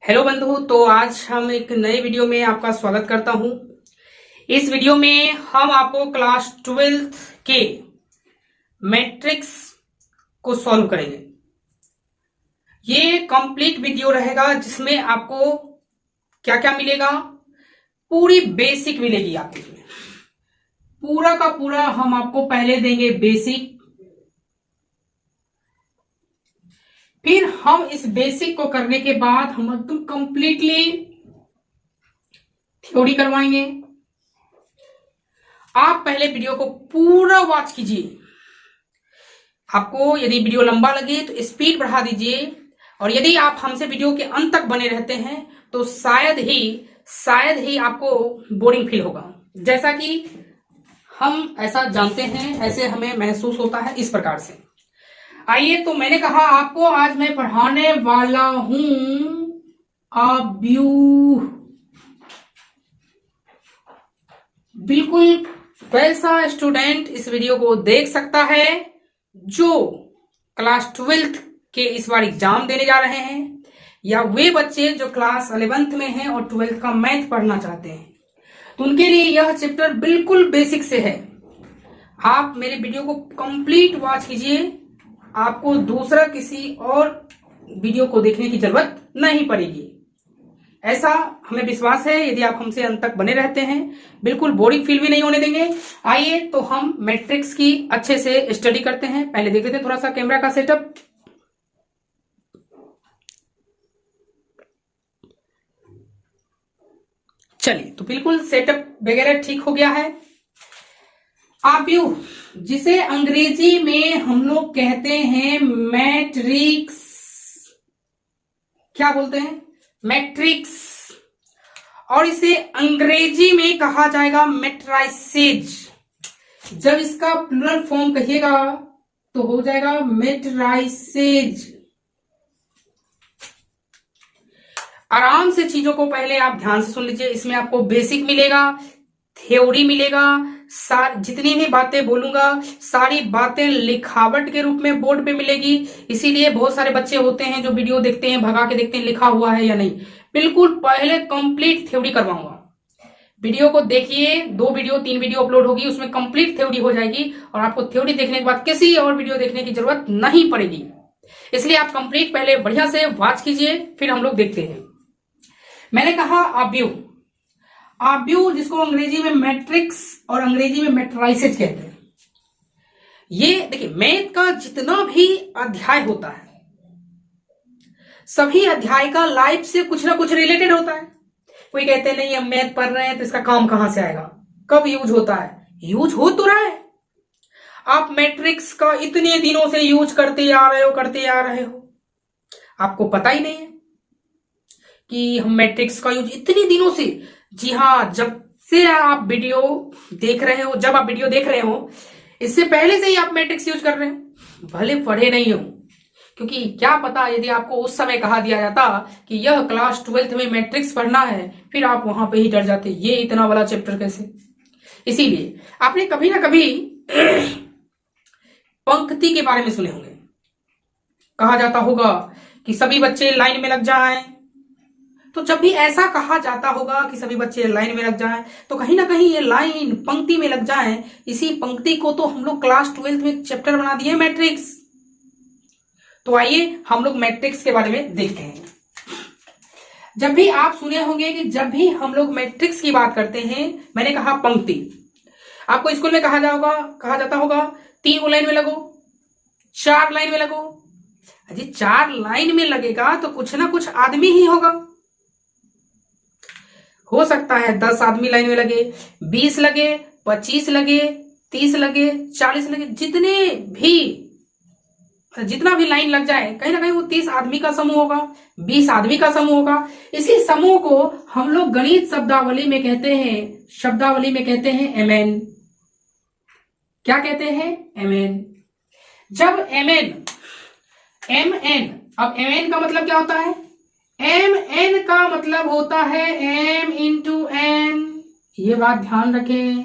Hello बंधु। तो आज हम एक नए वीडियो में आपका स्वागत करता हूं। इस वीडियो में हम आपको क्लास 12th के मैट्रिक्स को सॉल्व करेंगे। ये कंप्लीट वीडियो रहेगा जिसमें आपको क्या क्या मिलेगा, पूरी बेसिक मिलेगी आपको। इसमें पूरा का पूरा हम आपको पहले देंगे बेसिक, फिर हम इस बेसिक को करने के बाद हम एकदम कंप्लीटली थ्योरी करवाएंगे। आप पहले वीडियो को पूरा वॉच कीजिए। आपको यदि वीडियो लंबा लगे तो स्पीड बढ़ा दीजिए, और यदि आप हमसे वीडियो के अंत तक बने रहते हैं तो शायद ही आपको बोरिंग फील होगा। जैसा कि हम ऐसा जानते हैं, ऐसे हमें महसूस होता है इस प्रकार से। आइए, तो मैंने कहा आपको आज मैं पढ़ाने वाला हूं अव्यूह। बिल्कुल वैसा स्टूडेंट इस वीडियो को देख सकता है जो क्लास 12th के इस बार एग्जाम देने जा रहे हैं, या वे बच्चे जो क्लास 11th में हैं और 12th का मैथ पढ़ना चाहते हैं। तो उनके लिए यह चैप्टर बिल्कुल बेसिक से है। आप मेरे वीडियो को कंप्लीट वॉच कीजिए, आपको दूसरा किसी और वीडियो को देखने की जरूरत नहीं पड़ेगी। ऐसा हमें विश्वास है। यदि आप हमसे अंत तक बने रहते हैं, बिल्कुल बोरिंग फील भी नहीं होने देंगे। आइए, तो हम मैट्रिक्स की अच्छे से स्टडी करते हैं। पहले देख लेते हैं थोड़ा सा कैमरा का सेटअप। चलिए, तो बिल्कुल सेटअप वगैरह ठीक हो गया है। अव्यूह, जिसे अंग्रेजी में हम लोग कहते हैं मैट्रिक्स। क्या बोलते हैं? मैट्रिक्स। और इसे अंग्रेजी में कहा जाएगा मैट्राइसेज। जब इसका प्लूरल फॉर्म कहिएगा तो हो जाएगा मैट्राइसेज। आराम से चीजों को पहले आप ध्यान से सुन लीजिए। इसमें आपको बेसिक मिलेगा, थ्योरी मिलेगा, जितनी भी बातें बोलूंगा सारी बातें लिखावट के रूप में बोर्ड पे मिलेगी। इसीलिए बहुत सारे बच्चे होते हैं जो वीडियो देखते हैं, भगा के देखते हैं लिखा हुआ है या नहीं। बिल्कुल पहले कंप्लीट थ्योरी करवाऊंगा। वीडियो को देखिए, 2 वीडियो 3 वीडियो अपलोड होगी, उसमें कंप्लीट थ्योरी हो जाएगी और आपको थ्योरी देखने के बाद किसी और वीडियो देखने की जरूरत नहीं पड़ेगी। इसलिए आप कंप्लीट पहले बढ़िया से वॉच कीजिए, फिर हम लोग देखते हैं। मैंने कहा अव्यूह, जिसको अंग्रेजी में मैट्रिक्स और अंग्रेजी में मैट्राइसेज कहते हैं। ये देखिए, मैथ का जितना भी अध्याय होता है, सभी अध्याय का लाइफ से कुछ ना कुछ रिलेटेड होता है। कोई कहते नहीं हम मैथ पढ़ रहे हैं तो इसका काम कहां से आएगा, कब यूज होता है? यूज हो तो रहा है। आप मैट्रिक्स का इतने दिनों से यूज करते आ रहे हो, आपको पता ही नहीं है कि हम मैट्रिक्स का यूज इतने दिनों से। जी हाँ, जब आप वीडियो देख रहे हो, इससे पहले से ही आप मैट्रिक्स यूज कर रहे हैं, भले पढ़े नहीं हो। क्योंकि क्या पता, यदि आपको उस समय कहा दिया जाता कि यह क्लास 12th में मैट्रिक्स पढ़ना है, फिर आप वहां पे ही डर जाते, ये इतना बड़ा चैप्टर कैसे। इसीलिए आपने कभी ना कभी पंक्ति के बारे में सुने होंगे। कहा जाता होगा कि सभी बच्चे लाइन में लग जाएं। तो जब भी ऐसा कहा जाता होगा कि सभी बच्चे लाइन में लग जाएं, तो कहीं ना कहीं ये लाइन पंक्ति में लग जाएं। इसी पंक्ति को तो हम लोग क्लास 12th में चैप्टर बना दिए मैट्रिक्स। तो आइए हम लोग मैट्रिक्स के बारे में देखते हैं। जब भी आप सुने होंगे कि जब भी हम लोग मैट्रिक्स की बात करते हैं, मैंने कहा पंक्ति। आपको स्कूल में कहा जाता होगा 3 लाइन में लगो, 4 लाइन में लगो। अजी 4 लाइन में लगेगा तो कुछ ना कुछ आदमी ही होगा। हो सकता है 10 आदमी लाइन में लगे, 20 लगे, 25 लगे, 30 लगे, 40 लगे, जितना भी लाइन लग जाए, कहीं ना कहीं वो 30 आदमी का समूह होगा, 20 आदमी का समूह होगा। इसी समूह को हम लोग गणित शब्दावली में कहते हैं mn। क्या कहते हैं? mn। जब mn, अब mn का मतलब क्या होता है? mn का मतलब होता है m into n। ये बात ध्यान रखें।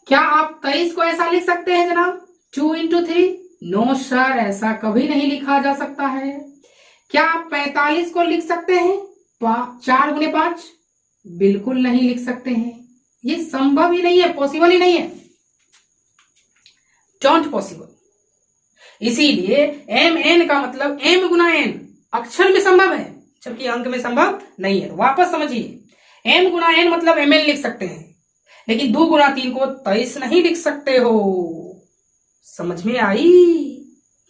क्या आप 23 को ऐसा लिख सकते हैं जनाब, 2 into 3? नो सर, ऐसा कभी नहीं लिखा जा सकता है। क्या आप 45 को लिख सकते हैं 4 गुने 5? बिल्कुल नहीं लिख सकते हैं, ये संभव ही नहीं है, पॉसिबल ही नहीं है, डोंट पॉसिबल। इसीलिए एम एन का मतलब एम गुना एन अक्षर में संभव है, जबकि अंक में संभव नहीं है। वापस समझिए, एम गुना एन मतलब एम एन लिख सकते हैं, लेकिन 2 गुना 3 को 23 नहीं लिख सकते हो। समझ में आई?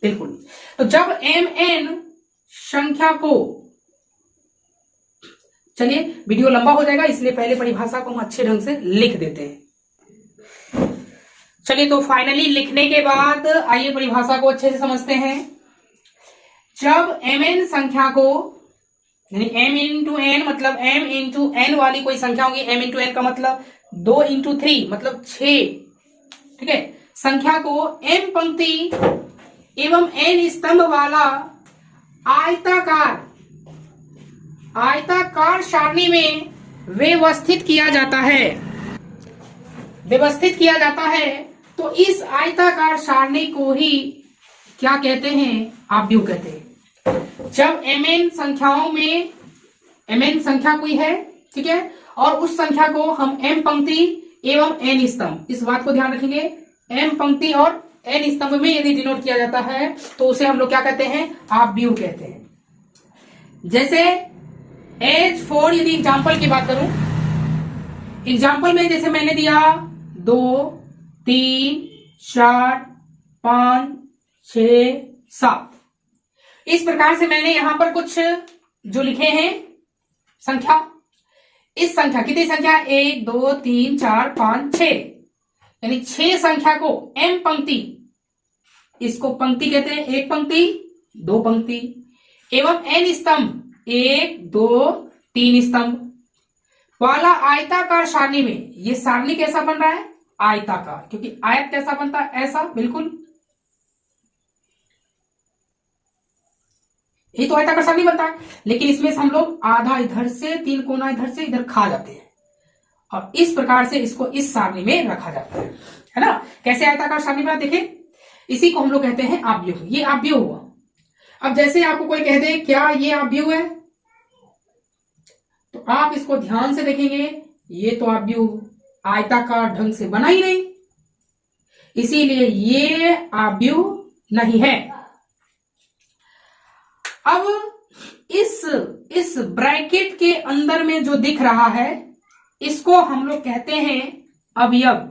बिल्कुल। तो जब एम एन संख्या को, चलिए वीडियो लंबा हो जाएगा इसलिए पहले परिभाषा को हम अच्छे ढंग से लिख देते हैं। चलिए तो फाइनली लिखने के बाद आइए परिभाषा को अच्छे से समझते हैं। जब एम एन संख्या को, यानी m इंटू एन मतलब m इंटू एन वाली कोई संख्या होगी, m इंटू एन का मतलब 2 इंटू 3 मतलब 6, ठीक है, संख्या को m पंक्ति एवं n स्तंभ वाला आयताकार सारणी में व्यवस्थित किया जाता है, तो इस आयताकार सारणी को ही क्या कहते हैं? आव्यूह कहते हैं। जब mn संख्याओं में mn संख्या कोई है, ठीक है, और उस संख्या को हम m पंक्ति एवं n स्तंभ, इस बात को ध्यान रखेंगे, m पंक्ति और n स्तंभ में यदि डिनोट किया जाता है तो उसे हम लोग क्या कहते हैं? आव्यूह कहते हैं। जैसे एज फॉर, यदि एग्जाम्पल की बात करूं, एग्जाम्पल में जैसे मैंने दिया 2 3 4 5 6 7, इस प्रकार से मैंने यहां पर कुछ जो लिखे हैं संख्या, इस संख्या कितनी संख्या 1 2 3 4 5 6, यानी 6 संख्या को m पंक्ति, इसको पंक्ति कहते हैं, 1 पंक्ति 2 पंक्ति एवं n स्तंभ 1 2 3 स्तंभ वाला आयताकार सारणी में, ये सारणी कैसा बन रहा है? आयताकार, क्योंकि आयत कैसा बनता है? ऐसा, बिल्कुल, ये तो आयताकार सारणी बनता है, लेकिन इसमें से हम लोग आधा इधर से, 3 कोना इधर से इधर खा जाते हैं, और इस प्रकार से इसको इस सारणी में रखा जाता है ना। कैसे आयताकार सारणी में? देखें, इसी को हम लोग कहते हैं आव्यूह। ये आव्यूह हुआ। अब जैसे आपको कोई कह दे क्या ये आव्यूह है, तो आप इसको ध्यान से देखेंगे, ये तो आव्यूह आयताकार ढंग से बना ही नहीं, इसीलिए ये आव्यूह नहीं है। अब इस ब्रैकेट के अंदर में जो दिख रहा है इसको हम लोग कहते हैं अवयव।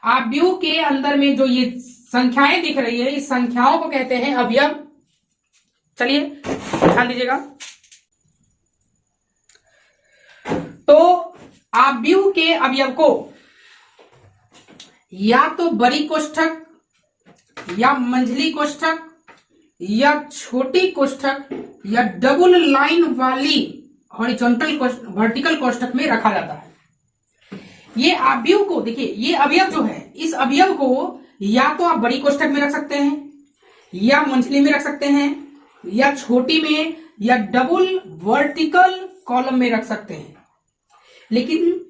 आव्यूह के अंदर में जो ये संख्याएं दिख रही है, इस संख्याओं को कहते हैं अवयव। चलिए ध्यान दीजिएगा। तो आव्यूह के अवयव को या तो बड़ी कोष्ठक या मंझली कोष्ठक या छोटी कोष्ठक या डबल लाइन वाली हॉरिजॉन्टल वर्टिकल कोष्ठक में रखा जाता है। ये आव्यूह को देखिए, ये अवयव जो है, इस अवयव को या तो आप बड़ी कोष्ठक में रख सकते हैं, या मंझली में रख सकते हैं, या छोटी में, या डबल वर्टिकल कॉलम में रख सकते हैं। लेकिन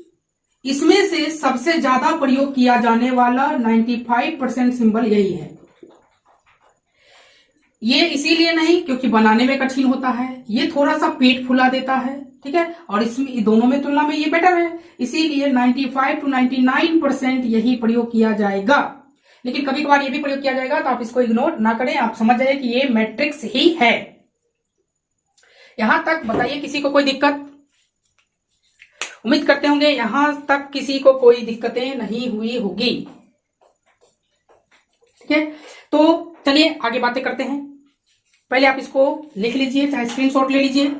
इसमें से सबसे ज्यादा प्रयोग किया जाने वाला 95% सिंबल यही है। ये इसीलिए नहीं क्योंकि बनाने में कठिन होता है, ये थोड़ा सा पेट फुला देता है, ठीक है, और इसमें दोनों में तुलना में ये बेटर है, इसीलिए 95 to 99% यही प्रयोग किया जाएगा। लेकिन कभी कभार ये भी प्रयोग किया जाएगा, तो आप इसको इग्नोर ना करें, आप समझ जाइए कि ये मैट्रिक्स ही है। यहां तक बताइए किसी को कोई दिक्कत? उम्मीद करते होंगे यहां तक किसी को कोई दिक्कतें नहीं हुई होगी। ठीक है, तो चलिए आगे बातें करते हैं। पहले आप इसको लिख लीजिए, चाहे स्क्रीनशॉट ले लीजिए।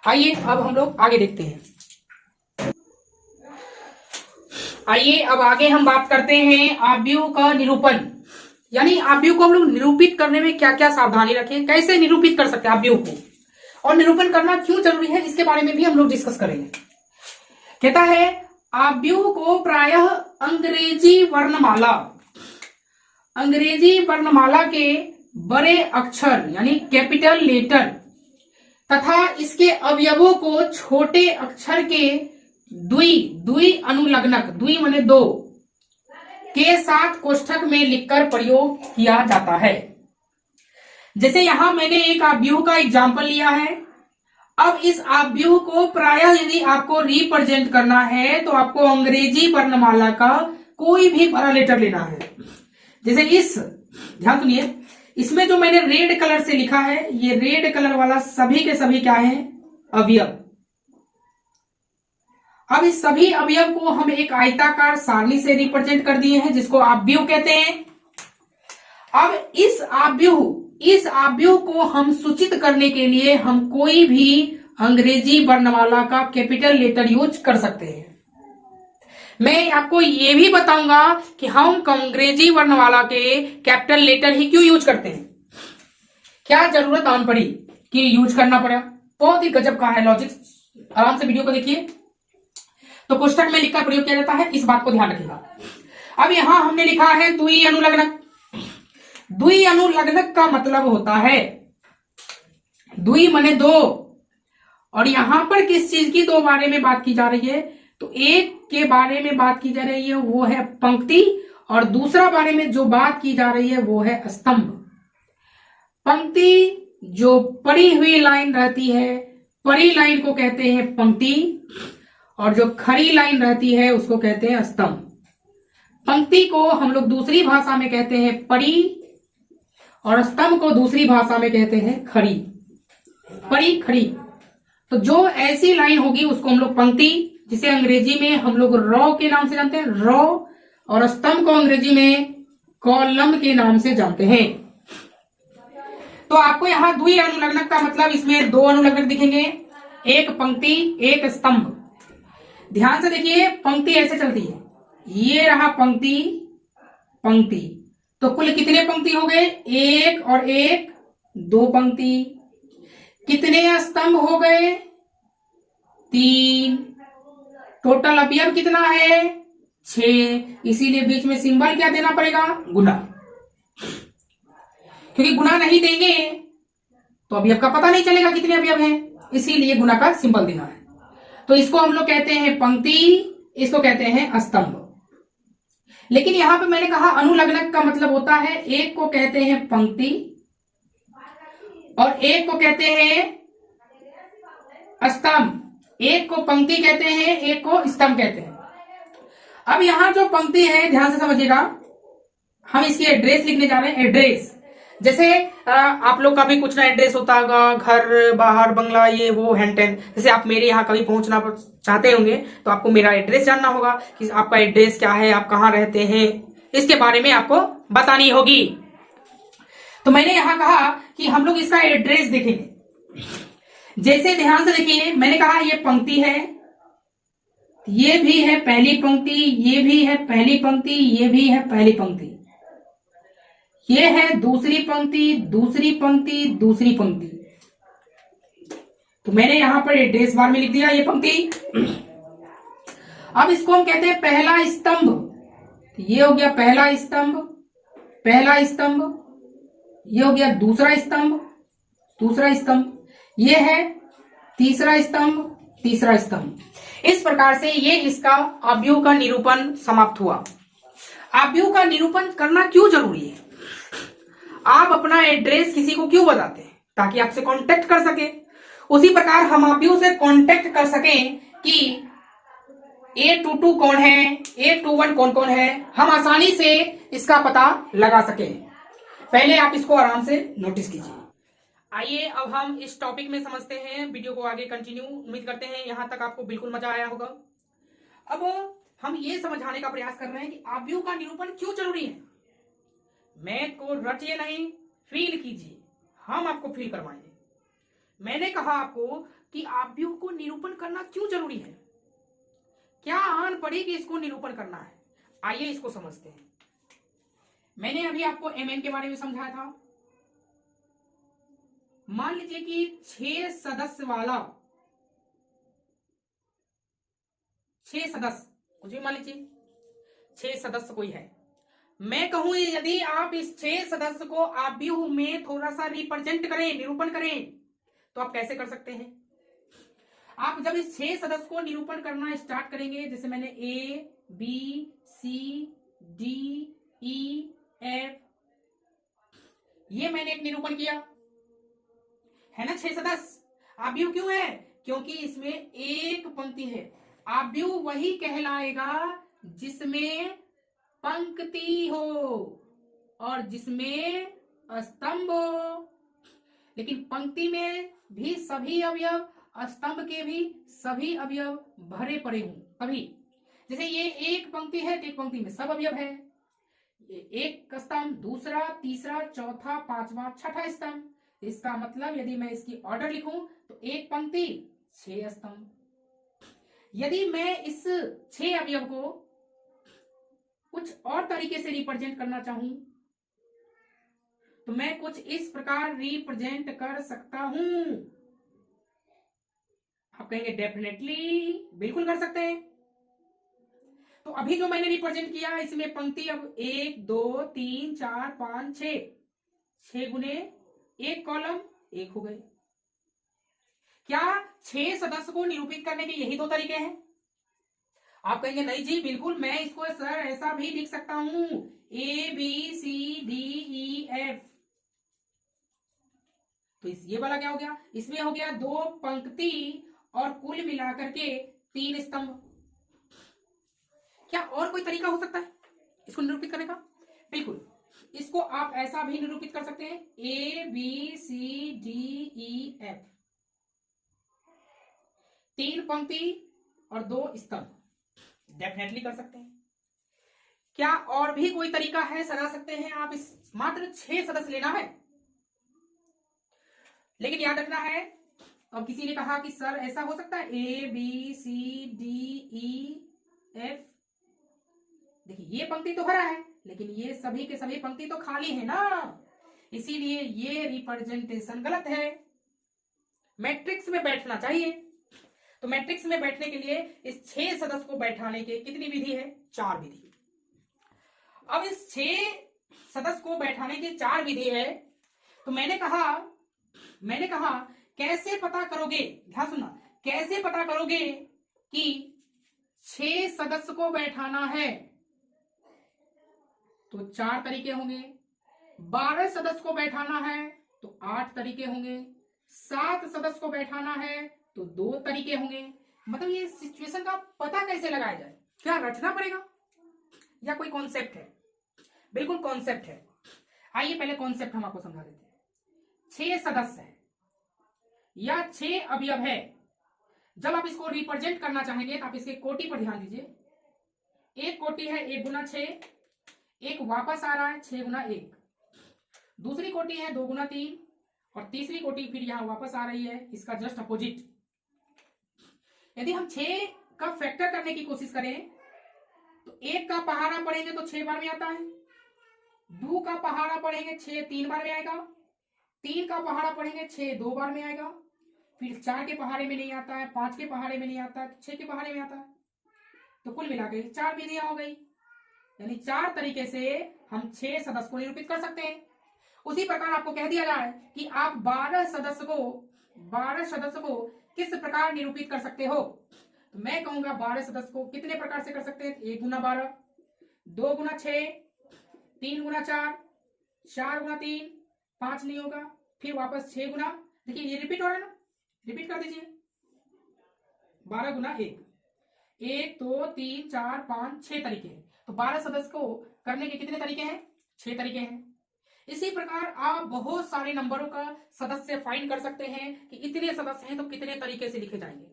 आइए अब हम लोग आगे देखते हैं। आइए अब आगे हम बात करते हैं आव्यूह का निरूपण, यानी आव्यूह को हम लोग निरूपित करने में क्या क्या सावधानी रखें, कैसे निरूपित कर सकते हैं आव्यूह को, और निरूपण करना क्यों जरूरी है, इसके बारे में भी हम लोग डिस्कस करेंगे। कहता है आव्यूह को प्रायः अंग्रेजी वर्णमाला के बड़े अक्षर यानी कैपिटल लेटर तथा इसके अवयवों को छोटे अक्षर के द्वि अनुलग्नक, द्वि माने 2 के साथ कोष्ठक में लिखकर प्रयोग किया जाता है। जैसे यहां मैंने एक आव्यूह का एग्जाम्पल लिया है। अब इस आव्यूह को प्रायः यदि आपको रिप्रेजेंट करना है तो आपको अंग्रेजी वर्णमाला का कोई भी बड़ा लेटर लेना है। जैसे इस, ध्यान सुनिए, इसमें जो मैंने रेड कलर से लिखा है, ये रेड कलर वाला सभी के सभी क्या है? अवयव। अब इस सभी अवयव को हम एक आयताकार सारणी से रिप्रेजेंट कर दिए हैं, जिसको आव्यूह कहते हैं। अब इस आव्यूह को हम सूचित करने के लिए हम कोई भी अंग्रेजी वर्णमाला का कैपिटल लेटर यूज कर सकते हैं। मैं आपको यह भी बताऊंगा कि हम अंग्रेजी वर्णमाला के कैपिटल लेटर ही क्यों यूज करते हैं, क्या जरूरत आन पड़ी कि यूज करना पड़ा। बहुत ही गजब का है लॉजिक, आराम से वीडियो को देखिए। तो कोष्ठक में लिखकर प्रयोग किया जाता है, इस बात को ध्यान रखिएगा। अब यहां हमने लिखा है द्वि अनुलग्नक। द्वि अनुलग्नक का मतलब होता है, द्वि माने दो, और यहां पर किस चीज की दो बारे में बात की जा रही है? तो एक के बारे में बात की जा रही है वो है पंक्ति, और दूसरा बारे में जो बात की जा रही है वो है स्तंभ। पंक्ति जो पड़ी हुई लाइन रहती है, पड़ी लाइन को कहते हैं पंक्ति, और जो खड़ी लाइन रहती है उसको कहते हैं स्तंभ। पंक्ति को हम लोग दूसरी भाषा में कहते हैं पड़ी, और स्तंभ को दूसरी भाषा में कहते हैं खड़ी। पड़ी, खड़ी। तो जो ऐसी लाइन होगी उसको हम लोग पंक्ति, जिसे अंग्रेजी में हम लोग रो के नाम से जानते हैं, रो, और स्तंभ को अंग्रेजी में कॉलम के नाम से जानते हैं। तो आपको यहां द्वि अनुलग्नक का मतलब, इसमें दो अनुलग्नक दिखेंगे, एक पंक्ति एक स्तंभ। ध्यान से देखिए, पंक्ति ऐसे चलती है, ये रहा पंक्ति, पंक्ति। तो कुल कितने पंक्ति हो गए? एक और एक, दो पंक्ति। कितने स्तंभ हो गए? तीन। टोटल अवयव कितना है? 6। इसीलिए बीच में सिंबल क्या देना पड़ेगा? गुना। क्योंकि गुना नहीं देंगे तो अवयव का पता नहीं चलेगा कितने अवयव हैं, इसीलिए गुना का सिंबल देना है। तो इसको हम लोग कहते हैं पंक्ति, इसको कहते हैं स्तंभ। लेकिन यहां पे मैंने कहा अनुलग्नक का मतलब होता है, एक को कहते हैं पंक्ति और एक को कहते हैं स्तंभ। एक को पंक्ति कहते हैं, एक को स्तंभ कहते हैं। अब यहां जो पंक्ति है, ध्यान से समझिएगा, हम इसकी एड्रेस लिखने जा रहे हैं। एड्रेस जैसे आप लोग का भी कुछ ना एड्रेस होता होगा, घर, बाहर, बंगला, ये वो, हैंड टेन। जैसे आप मेरे यहाँ कभी पहुंचना चाहते होंगे तो आपको मेरा एड्रेस जानना होगा कि आपका एड्रेस क्या है, आप कहाँ रहते हैं, इसके बारे में आपको बतानी होगी। तो मैंने यहां कहा कि हम लोग इसका एड्रेस देखेंगे। जैसे ध्यान से देखिए, मैंने कहा ये पंक्ति है, ये भी है पहली पंक्ति, ये भी है पहली पंक्ति, ये भी है पहली पंक्ति, ये है दूसरी पंक्ति, दूसरी पंक्ति, दूसरी पंक्ति। तो मैंने यहां पर एड्रेस बार में लिख दिया ये पंक्ति। अब इसको हम कहते हैं पहला स्तंभ। ये हो गया पहला स्तंभ, पहला स्तंभ। ये हो गया दूसरा स्तंभ, दूसरा स्तंभ। ये है तीसरा स्तंभ, तीसरा स्तंभ। इस प्रकार से ये इसका आव्यूह का निरूपण समाप्त हुआ। आव्यूह का निरूपण करना क्यों जरूरी है? आप अपना एड्रेस किसी को क्यों बताते हैं? ताकि आपसे कांटेक्ट कर सके। उसी प्रकार हम आव्यूह से कांटेक्ट कर सकें कि A22 कौन है, A21 कौन कौन है, हम आसानी से इसका पता लगा सकें। पहले आप इसको आराम से नोटिस कीजिए। आइए अब हम इस टॉपिक में समझते हैं, वीडियो को आगे कंटिन्यू। उम्मीद करते हैं यहां तक आपको बिल्कुल मजा आया होगा। अब हम ये समझाने का प्रयास कर रहे हैं कि आव्यूह का निरूपण क्यों जरूरी है। मैथ को रटिए नहीं, फील कीजिए, हम आपको फील करवाएंगे। मैंने कहा आपको कि आव्यूह को निरूपण करना क्यों जरूरी है, क्या आन पड़ी कि इसको निरूपण करना है। आइए इसको समझते हैं। मैंने अभी आपको एमएन के बारे में समझाया था। मान लीजिए कि 6 सदस्य वाला, 6 सदस्य, कुछ भी मान लीजिए 6 सदस्य कोई है। मैं कहूं यदि आप इस 6 सदस्य को आव्यूह में थोड़ा सा रिप्रेजेंट करें, निरूपण करें, तो आप कैसे कर सकते हैं? आप जब इस 6 सदस्य को निरूपण करना स्टार्ट करेंगे, जैसे मैंने A, B, C, D, E, F, ये मैंने एक निरूपण किया है ना। 6 सदस्य आव्यूह क्यों है? क्योंकि इसमें एक पंक्ति है। आव्यूह वही कहलाएगा जिसमें पंक्ति हो और जिसमें स्तंभ हो। लेकिन पंक्ति में भी सभी अवयव, स्तंभ के भी सभी अवयव भरे पड़े हों तभी। जैसे ये एक पंक्ति है तो एक पंक्ति में सब अवयव है। ये एक स्तंभ, दूसरा, तीसरा, चौथा, पांचवा, छठा स्तंभ। इसका मतलब यदि मैं इसकी ऑर्डर लिखूं तो एक पंक्ति 6 स्तंभ। यदि मैं इस 6 अवयव को कुछ और तरीके से रिप्रेजेंट करना चाहूं तो मैं कुछ इस प्रकार रिप्रेजेंट कर सकता हूं। आप कहेंगे डेफिनेटली, बिल्कुल कर सकते हैं। तो अभी जो मैंने रिप्रेजेंट किया इसमें पंक्ति अब 1 2 3 4 5 6 गुने एक कॉलम 1 हो गए। क्या 6 सदस्य को निरूपित करने के यही 2 तरीके हैं? आप कहेंगे नहीं जी, बिल्कुल मैं इसको सर ऐसा भी लिख सकता हूं, ABCDEF। तो ये वाला क्या हो गया? इसमें हो गया 2 पंक्ति और कुल मिलाकर के 3 स्तंभ। क्या और कोई तरीका हो सकता है इसको निरूपित करने का? बिल्कुल, इसको आप ऐसा भी निरूपित कर सकते हैं, ABCDEF, 3 पंक्ति और 2 स्तंभ। डेफिनेटली कर सकते हैं। क्या और भी कोई तरीका है? सजा सकते हैं आप। इस मात्र 6 सदस्य लेना है, लेकिन याद रखना है। अब किसी ने कहा कि सर ऐसा हो सकता है ABCDEF। देखिए ये पंक्ति तो भरा है लेकिन ये सभी के सभी पंक्ति तो खाली है ना, इसीलिए ये रिप्रेजेंटेशन गलत है। मैट्रिक्स में बैठना चाहिए। तो मैट्रिक्स में बैठने के लिए इस 6 सदस्य को बैठाने के कितनी विधि है? 4 विधि। अब इस 6 सदस्य को बैठाने की 4 विधि है। तो मैंने कहा कैसे पता करोगे? ध्यान सुनना, कैसे पता करोगे कि 6 सदस्य को बैठाना है? तो 4 तरीके होंगे। 12 सदस्य को बैठाना है तो 8 तरीके होंगे। 7 सदस्य को बैठाना है तो 2 तरीके होंगे। मतलब ये सिचुएशन का पता कैसे लगाया जाए? क्या रटना पड़ेगा या कोई कॉन्सेप्ट है? बिल्कुल कॉन्सेप्ट है। आइए पहले कॉन्सेप्ट हम आपको समझा देते हैं। 6 सदस्य है या 6 अवयव है। जब आप इसको रिप्रेजेंट करना चाहेंगे तो आप इसके कोटि पर ध्यान दीजिए। एक कोटि है 1 गुना 6, एक वापस आ रहा है 6 गुना 1। दूसरी कोटि है 2 गुना 3 और तीसरी कोटि फिर यहां वापस आ रही है, इसका जस्ट अपोजिट। यदि हम 6 का फैक्टर करने की कोशिश करें तो 1 का पहाड़ा पढ़ेंगे तो 6 बार में आता है। 2 का पहाड़ा पढ़ेंगे 6 3 बार में आएगा। 3 का पहाड़ा पढ़ेंगे 6 2 बार में आएगा। फिर 4 के पहाड़े में नहीं आता है, 5 के पहाड़े में नहीं आता है, 6 के पहाड़े में आता है। तो कुल मिला के 4 विधियां हो गई। यानी 4 तरीके से हम 6 सदस्य को निरूपित कर सकते हैं। उसी प्रकार आपको कह दिया जाए कि आप 12 सदस्य को किस प्रकार निरूपित कर सकते हो, तो मैं कहूंगा 12 सदस्य को कितने प्रकार से कर सकते हैं? 1 गुना 12, 2 गुना 6, 3 गुना 4, 4 गुना 3, 5 नहीं होगा, फिर वापस 6 गुना, देखिए ये रिपीट हो रहा है ना, रिपीट कर दीजिए। 12 गुना 1, 1 2 3 4 5 6 तरीके हैं। तो 12 सदस्य को करने के कितने तरीके हैं? 6 तरीके हैं। इसी प्रकार आप बहुत सारे नंबरों का सदस्य फाइंड कर सकते हैं कि इतने सदस्य हैं तो कितने तरीके से लिखे जाएंगे।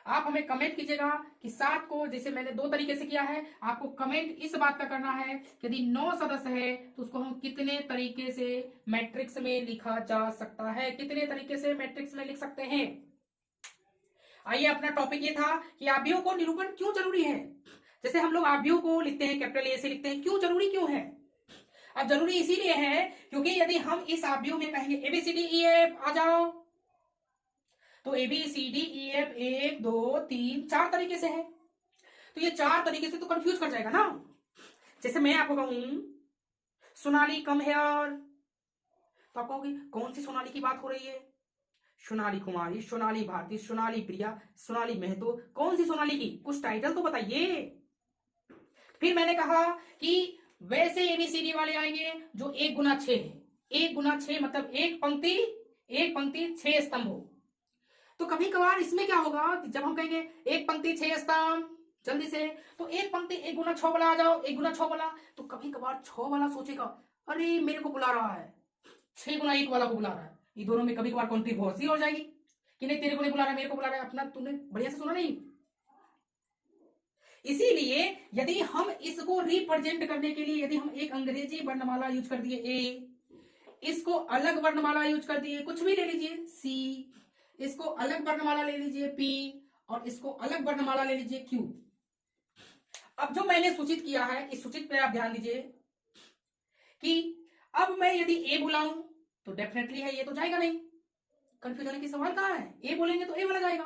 आप हमें कमेंट कीजिएगा कि 7 को जैसे मैंने 2 तरीके से किया है, आपको कमेंट इस बात का करना है कि यदि 9 सदस्य है तो उसको हम कितने तरीके से मैट्रिक्स में लिखा जा सकता है, कितने तरीके से मैट्रिक्स में लिख सकते हैं। आइए, अपना टॉपिक ये था कि आव्यूह को निरूपण क्यों जरूरी है। जैसे हम लोग आव्यूह को लिखते हैं कैपिटल ए से लिखते हैं, क्यों जरूरी क्यों है? अब जरूरी इसीलिए है क्योंकि यदि हम इस आव्यूह में कहेंगे ABCDEF आ जाओ, तो ABCDEF 1 2 3 4 तरीके से है, तो ये 4 तरीके से तो कंफ्यूज कर जाएगा ना। जैसे मैं आपको कहूं सोनाली कम है और तो आप कहोगे कौन सी सोनाली की बात हो रही है? सोनाली कुमारी, सोनाली भारती, सोनाली प्रिया, सोनाली महतो, कौन सी सोनाली की? कुछ टाइटल तो बताइए। फिर मैंने कहा कि वैसे ABCD वाले आएंगे जो 1 गुना 6 है, 1 गुना 6 मतलब एक पंक्ति 6 स्तंभ हो। तो कभी कभार इसमें क्या होगा कि जब हम कहेंगे एक पंक्ति 6 स्तंभ जल्दी से, तो एक पंक्ति 1 गुना 6 वाला आ जाओ, 1 गुना 6 वाला। तो कभी कभार 6 वाला सोचेगा अरे मेरे को बुला रहा है, 6 गुना 1 वाला को बुला रहा है। ये दोनों में कभी कभार कॉन्ट्रोवर्सी हो जाएगी कि नहीं तेरे को नहीं बुला रहा है, मेरे को बुला रहा है। अपना तुमने बढ़िया से सुना नहीं। इसीलिए यदि हम इसको रिप्रेजेंट करने के लिए यदि हम एक अंग्रेजी वर्णमाला यूज कर दिए ए, इसको अलग वर्णमाला यूज कर दिए, कुछ भी ले लीजिए सी, इसको अलग वर्णमाला ले लीजिए पी, और इसको अलग वर्णमाला ले लीजिए क्यू। अब जो मैंने सूचित किया है इस सूचित पे आप ध्यान दीजिए कि अब मैं यदि ए बुलाऊं तो डेफिनेटली है ये तो जाएगा नहीं, कंफ्यूज होने की सवाल कहां है। ए बोलेंगे तो ए वाला जाएगा,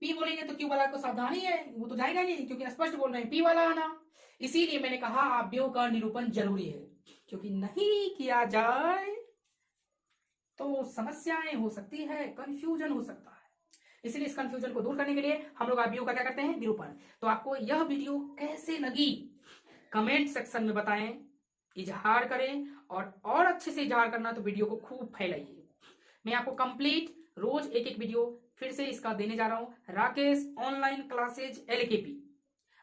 पी बोलेंगे तो क्यू वाला को सावधानी है, वो तो जाएगा नहीं क्योंकि स्पष्ट बोल रहे हैं पी वाला आना। इसीलिए मैंने कहा आव्यूह का निरूपण जरूरी है, क्योंकि नहीं किया जाए तो समस्याएं हो सकती है, कंफ्यूजन हो सकता है। इसलिए इस कंफ्यूजन को दूर करने के लिए हम लोग आव्यूह का क्या करते हैं, निरूपण। तो आपको यह वीडियो कैसे लगी कमेंट सेक्शन में बताएं, इजहार करें, और अच्छे से इजहार करना तो वीडियो को खूब फैलाइए। मैं आपको कंप्लीट रोज एक एक वीडियो फिर से इसका देने जा रहा हूं, राकेश ऑनलाइन क्लासेज एलकेपी।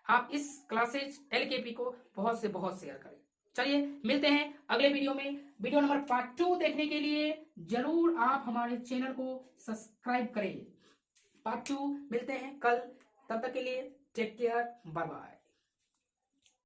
आप इस क्लासेज एलकेपी को बहुत से बहुत शेयर करें। चलिए मिलते हैं अगले वीडियो में। वीडियो नंबर पार्ट 2 देखने के लिए जरूर आप हमारे चैनल को सब्सक्राइब करें। पार्ट 2 मिलते हैं कल, तब तक के लिए टेक केयर, बाय बाय।